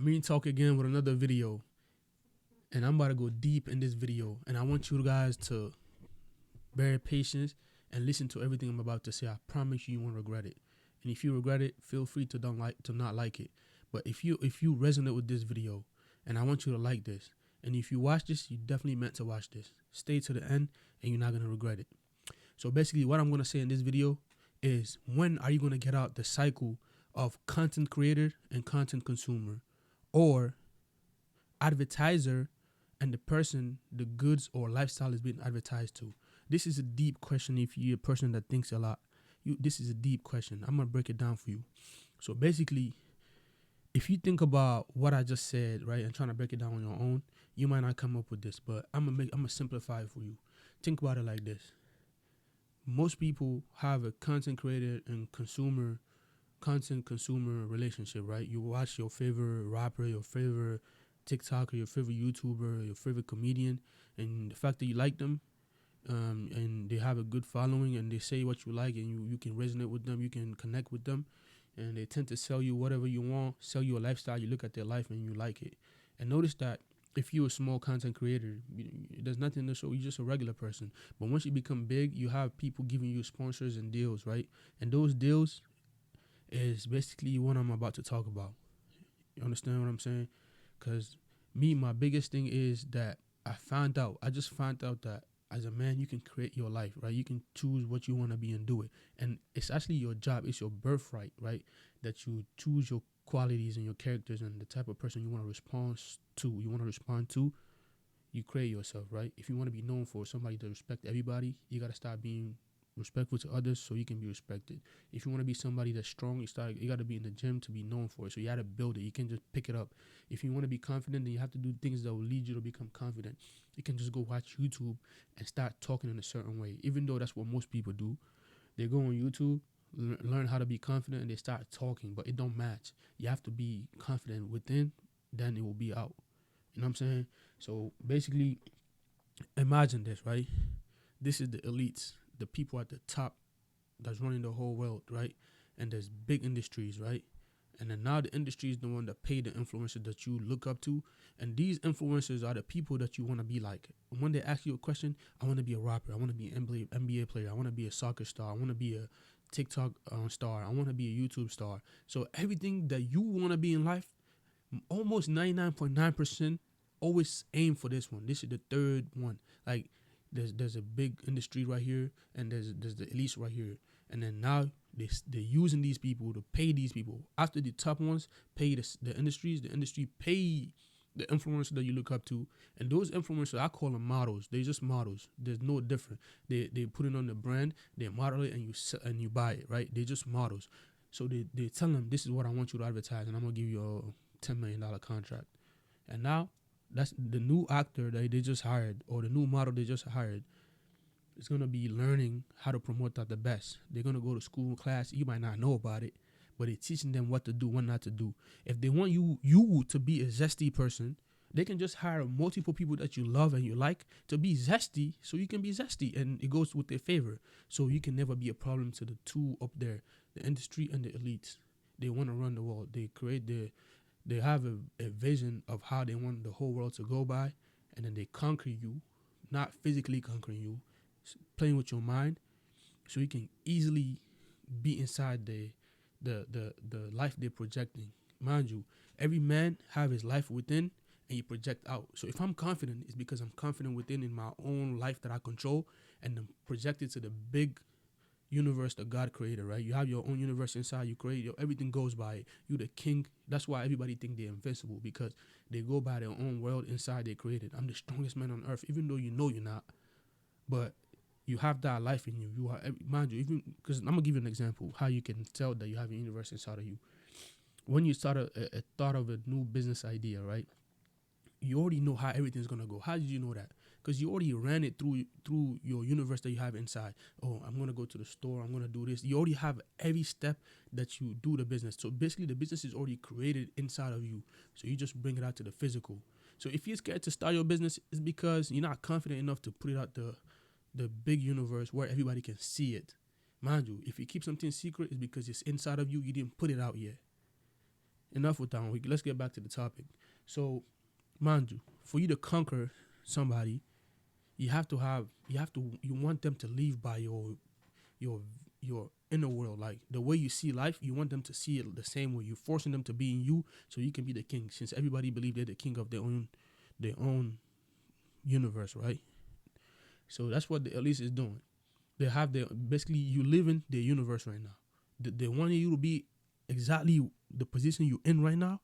Me talk again with another video, and I'm about to go deep in this video, and I want you guys to bear patience and listen to everything I'm about to say. I promise you, you won't regret it. And if you regret it, feel free to not like it. But if you resonate with this video, and I want you to like this, and if you watch this, you definitely meant to watch this. Stay to the end, and you're not gonna regret it. So basically, what I'm gonna say in this video is, when are you gonna get out the cycle of content creator and content consumer, or advertiser and the person the goods or lifestyle is being advertised to? This is a deep question. If you're a person that thinks a lot, this is a deep question. I'm gonna break it down for you. So basically, if you think about what I just said, right, and trying to break it down on your own, you might not come up with this, but I'm gonna simplify it for you. Think about it like this. Most people have a content creator and content consumer relationship, right? You watch your favorite rapper, your favorite TikToker, your favorite YouTuber, your favorite comedian, and the fact that you like them, and they have a good following, and they say what you like, and you can resonate with them, you can connect with them, and they tend to sell you whatever you want, sell you a lifestyle. You look at their life and you like it. And notice that if you're a small content creator, there's nothing to show. You're just a regular person. But once you become big, you have people giving you sponsors and deals, right? And those deals is basically what I'm about to talk about. You understand what I'm saying? Because my biggest thing is that I just found out that as a man, you can create your life, right? You can choose what you want to be and do it. And it's actually your job, it's your birthright, right? That you choose your qualities and your characters and the type of person you want to respond to, you create yourself, right? If you want to be known for somebody to respect everybody, you got to start being respectful to others so you can be respected. If you want to be somebody that's strong, you got to be in the gym to be known for it. So you got to build it. You can't just pick it up. If you want to be confident, then you have to do things that will lead you to become confident. You can just go watch YouTube and start talking in a certain way, even though that's what most people do. They go on YouTube, learn how to be confident, and they start talking, but it don't match. You have to be confident within, then it will be out. You know what I'm saying? So basically, imagine this, right? This is the elites, the people at the top that's running the whole world, right? And there's big industries, right? And then now the industry is the one that pay the influencers that you look up to. And these influencers are the people that you want to be like. When they ask you a question, I want to be a rapper. I want to be an NBA player. I want to be a soccer star. I want to be a TikTok star. I want to be a YouTube star. So everything that you want to be in life, almost 99.9% always aim for this one. This is the third one. Like there's a big industry right here, and there's the elites right here, and then now they're using these people to pay these people. After the top ones pay the industries, the industry pay the influencers that you look up to, and those influencers, I call them models. They're just models. There's no different. They put it on the brand, they model it, and you buy it, right? They're just models. So they tell them, this is what I want you to advertise, and I'm gonna give you a $10 million contract. And now that's the new actor that they just hired, or the new model they just hired, is gonna be learning how to promote that the best. They're gonna go to school class. You might not know about it, but they're teaching them what to do, what not to do. If they want you to be a zesty person, they can just hire multiple people that you love and you like to be zesty, so you can be zesty, and it goes with their favor. So you can never be a problem to the two up there, the industry and the elites. They want to run the world. They have a vision of how they want the whole world to go by, and then they conquer you, not physically conquering you, playing with your mind, so you can easily be inside the life they're projecting. Mind you, every man have his life within, and you project out. So if I'm confident, it's because I'm confident within in my own life that I control, and then project it to the big universe that God created, right? You have your own universe inside. You create everything goes by it. You the king. That's why everybody think they're invincible, because they go by their own world inside they created. I'm the strongest man on earth, even though you know you're not. But you have that life in you. You are, mind you, even because I'm gonna give you an example how you can tell that you have a universe inside of you. When you start a thought of a new business idea, right? You already know how everything's gonna go. How did you know that? Because you already ran it through your universe that you have inside. Oh, I'm gonna go to the store. I'm gonna do this. You already have every step that you do the business. So basically, the business is already created inside of you. So you just bring it out to the physical. So if you're scared to start your business, it's because you're not confident enough to put it out the big universe where everybody can see it. Mind you, if you keep something secret, it's because it's inside of you. You didn't put it out yet. enough with that one. Let's get back to the topic. So, mind you, for you to conquer somebody, you want them to live by your your inner world, like the way you see life. You want them to see it the same way. You're forcing them to be in you, so you can be the king. Since everybody believe they're the king of their own universe, right? So that's what the Elise is doing. They have their basically you live in their universe right now. They want you to be exactly the position you're in right now,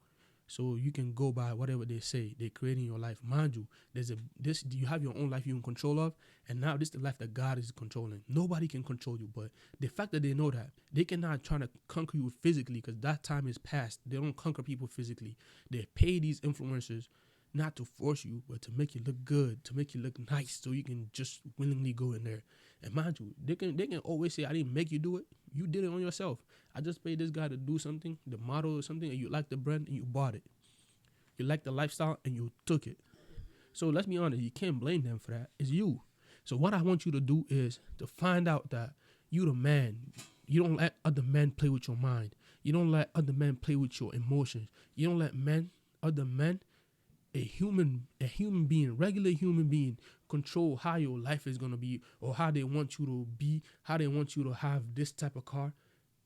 so you can go by whatever they say. They're creating your life, mind you. This you have your own life you in control of, and now this is the life that God is controlling. Nobody can control you, but the fact that they know that they cannot try to conquer you physically because that time is past. They don't conquer people physically. They pay these influencers not to force you, but to make you look good, to make you look nice, so you can just willingly go in there. And mind you, they can always say, "I didn't make you do it. You did it on yourself. I just paid this guy to do something, the model or something, and you like the brand and you bought it. You like the lifestyle and you took it." So let's be honest, you can't blame them for that. It's you. So what I want you to do is to find out that you the man. You don't let other men play with your mind. You don't let other men play with your emotions. You don't let other men, a human being, regular human being, control how your life is gonna be or how they want you to be, how they want you to have this type of car,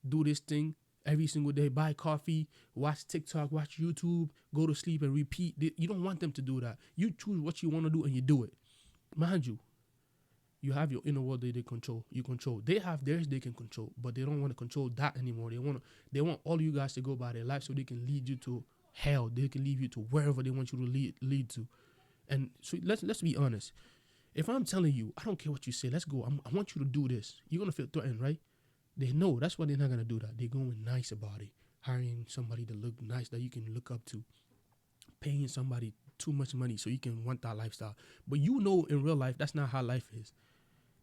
do this thing every single day, buy coffee, watch TikTok, watch YouTube, go to sleep and repeat. You don't want them to do that. You choose what you want to do and you do it. Mind you, you have your inner world that they control. You control. They have theirs they can control, but they don't want to control that anymore. They want all of you guys to go by their life so they can lead you to hell. They can lead you to wherever they want you to lead to. And so let's be honest. If I'm telling you, I don't care what you say, let's go. I want you to do this. You're gonna feel threatened, right? They know that's why they're not gonna do that. They're going nice about it, hiring somebody to look nice that you can look up to, paying somebody too much money so you can want that lifestyle. But you know, in real life, that's not how life is.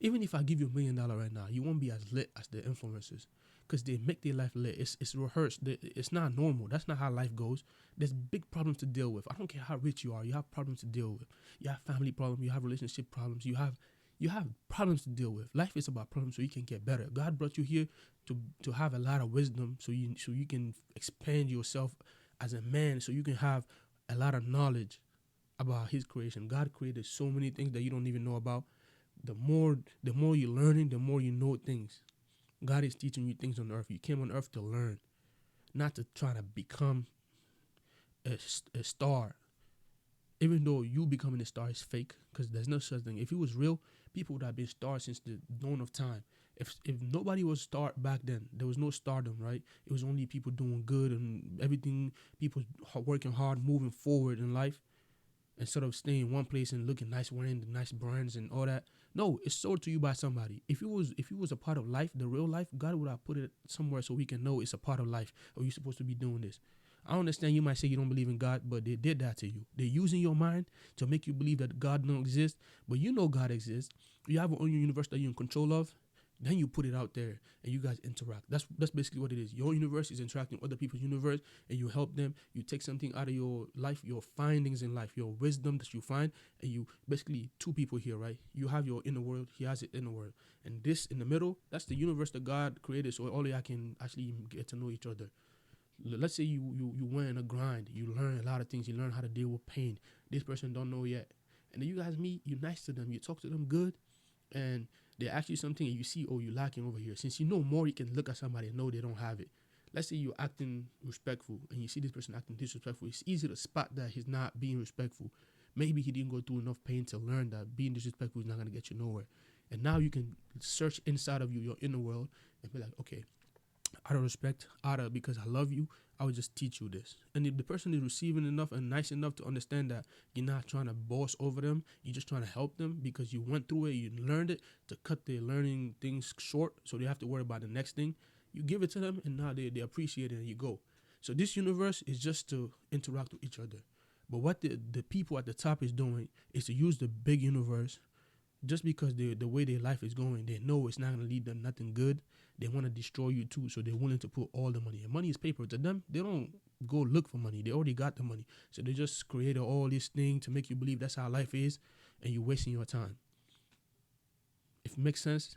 Even if I give you $1 million right now, you won't be as lit as the influencers because they make their life lit. It's rehearsed. It's not normal. That's not how life goes. There's big problems to deal with. I don't care how rich you are. You have problems to deal with. You have family problems. You have relationship problems. You have problems to deal with. Life is about problems so you can get better. God brought you here to have a lot of wisdom so you can expand yourself as a man, so you can have a lot of knowledge about his creation. God created so many things that you don't even know about. The more you're learning, the more you know things. God is teaching you things on earth. You came on earth to learn, not to try to become a star. Even though you becoming a star is fake, because there's no such thing. If it was real, people would have been stars since the dawn of time. If nobody was star back then, there was no stardom, right? It was only people doing good and everything, people working hard, moving forward in life instead of staying in one place and looking nice, wearing the nice brands and all that. No, it's sold to you by somebody. If it was a part of life, the real life, God would have put it somewhere so we can know it's a part of life. Or you're supposed to be doing this. I understand you might say you don't believe in God, but they did that to you. They're using your mind to make you believe that God don't exist, but you know God exists. You have your own universe that you're in control of. Then you put it out there and you guys interact. That's basically what it is. Your universe is interacting with other people's universe and you help them. You take something out of your life, your findings in life, your wisdom that you find, and you basically two people here, right? You have your inner world, he has his inner world. And this in the middle, that's the universe that God created so all of y'all can actually get to know each other. Let's say you went in a grind, you learn a lot of things, you learn how to deal with pain. This person don't know yet. And then you guys meet, you're nice to them, you talk to them good, and they ask you something and you see, oh, you lacking over here. Since you know more, you can look at somebody and know they don't have it. Let's say you're acting respectful and you see this person acting disrespectful. It's easy to spot that he's not being respectful. Maybe he didn't go through enough pain to learn that being disrespectful is not going to get you nowhere. And now you can search inside of you, your inner world, and be like, okay, out of respect, because I love you, I would just teach you this. And if the person is receiving enough and nice enough to understand that you're not trying to boss over them, you're just trying to help them because you went through it, you learned it, to cut their learning things short so they have to worry about the next thing, you give it to them and now they appreciate it and you go. So this universe is just to interact with each other. But what the people at the top is doing is to use the big universe just because the way their life is going, they know it's not going to lead them nothing good. They want to destroy you too, so they're willing to put all the money. And money is paper. To them, they don't go look for money. They already got the money. So they just created all this thing to make you believe that's how life is, and you're wasting your time. If it makes sense,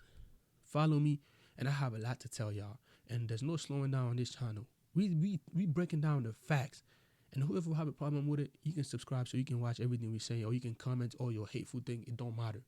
follow me, and I have a lot to tell y'all. And there's no slowing down on this channel. We breaking down the facts. And whoever have a problem with it, you can subscribe so you can watch everything we say, or you can comment all your hateful thing. It don't matter.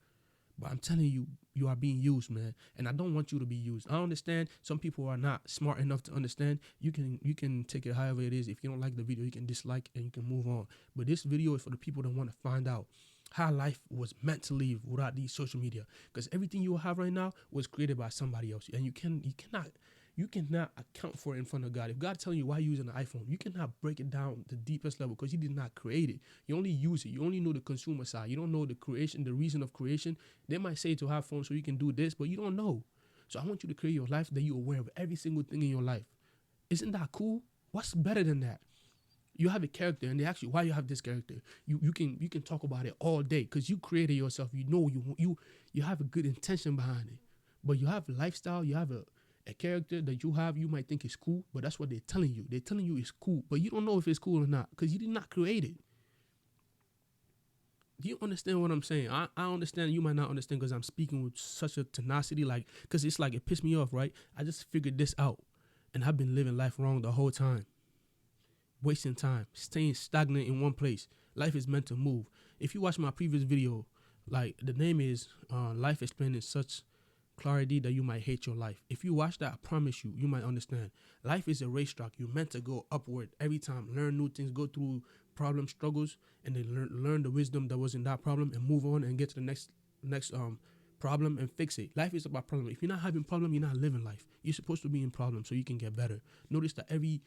But I'm telling you, you are being used, man. And I don't want you to be used. I understand some people are not smart enough to understand. You can take it however it is. If you don't like the video, you can dislike and you can move on. But this video is for the people that want to find out how life was meant to live without these social media. Because everything you have right now was created by somebody else. And you cannot account for it in front of God. If God telling you why you're using an iPhone, you cannot break it down the deepest level because you did not create it. You only use it. You only know the consumer side. You don't know the creation, the reason of creation. They might say to have fun so you can do this, but you don't know. So I want you to create your life that you're aware of every single thing in your life. Isn't that cool? What's better than that? You have a character and they ask you why you have this character. You can talk about it all day because you created yourself. You know you have a good intention behind it. But you have a lifestyle, you have a character that you might think is cool, but that's what they're telling you. They're telling you it's cool, but you don't know if it's cool or not because you did not create it. Do you understand what I'm saying? I understand. You might not understand because I'm speaking with such a tenacity, like, because it's like it pissed me off, right? I just figured this out, and I've been living life wrong the whole time. Wasting time, staying stagnant in one place. Life is meant to move. If you watch my previous video, like the name is Life Explained in Such Clarity That You Might Hate Your Life. If you watch that, I promise you might understand. Life is a racetrack. You're meant to go upward every time, learn new things, go through problem struggles, and then learn the wisdom that was in that problem and move on and get to the next problem and fix it. Life is about problem. If you're not having problem, you're not living life. You're supposed to be in problem so you can get better. Notice that every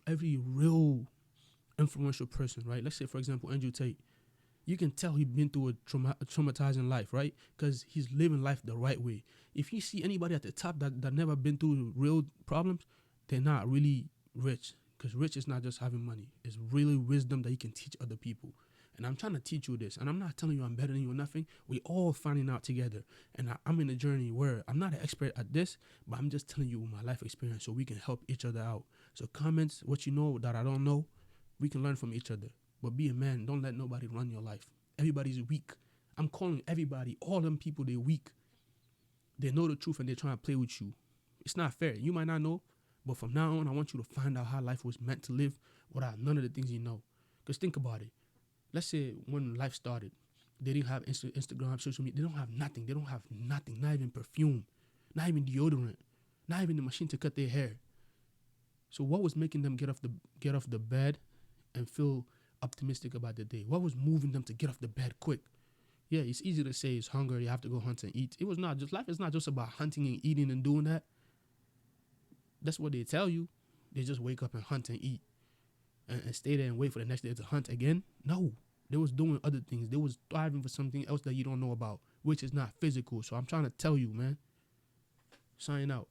real influential person, right? Let's say, for example, Andrew Tate. You can tell he's been through a traumatizing life, right? Because he's living life the right way. If you see anybody at the top that never been through real problems, they're not really rich. Because rich is not just having money. It's really wisdom that you can teach other people. And I'm trying to teach you this. And I'm not telling you I'm better than you or nothing. We all finding out together. And I'm in a journey where I'm not an expert at this, but I'm just telling you my life experience so we can help each other out. So comments what you know that I don't know. We can learn from each other. But be a man. Don't let nobody run your life. Everybody's weak. I'm calling everybody, all them people, they're weak. They know the truth and they're trying to play with you. It's not fair. You might not know, but from now on, I want you to find out how life was meant to live without none of the things you know. Because think about it. Let's say when life started, they didn't have Instagram, social media. They don't have nothing. They don't have nothing. Not even perfume. Not even deodorant. Not even the machine to cut their hair. So what was making them get off the bed and feel optimistic about the day? What was moving them to get off the bed quick? Yeah, it's easy to say it's hunger, you have to go hunt and eat. It was not just, life is not just about hunting and eating and doing that. That's what they tell you. They just wake up and hunt and eat and stay there and wait for the next day to hunt again. No, they was doing other things. They was striving for something else that you don't know about, which is not physical. So I'm trying to tell you, man. Sign out.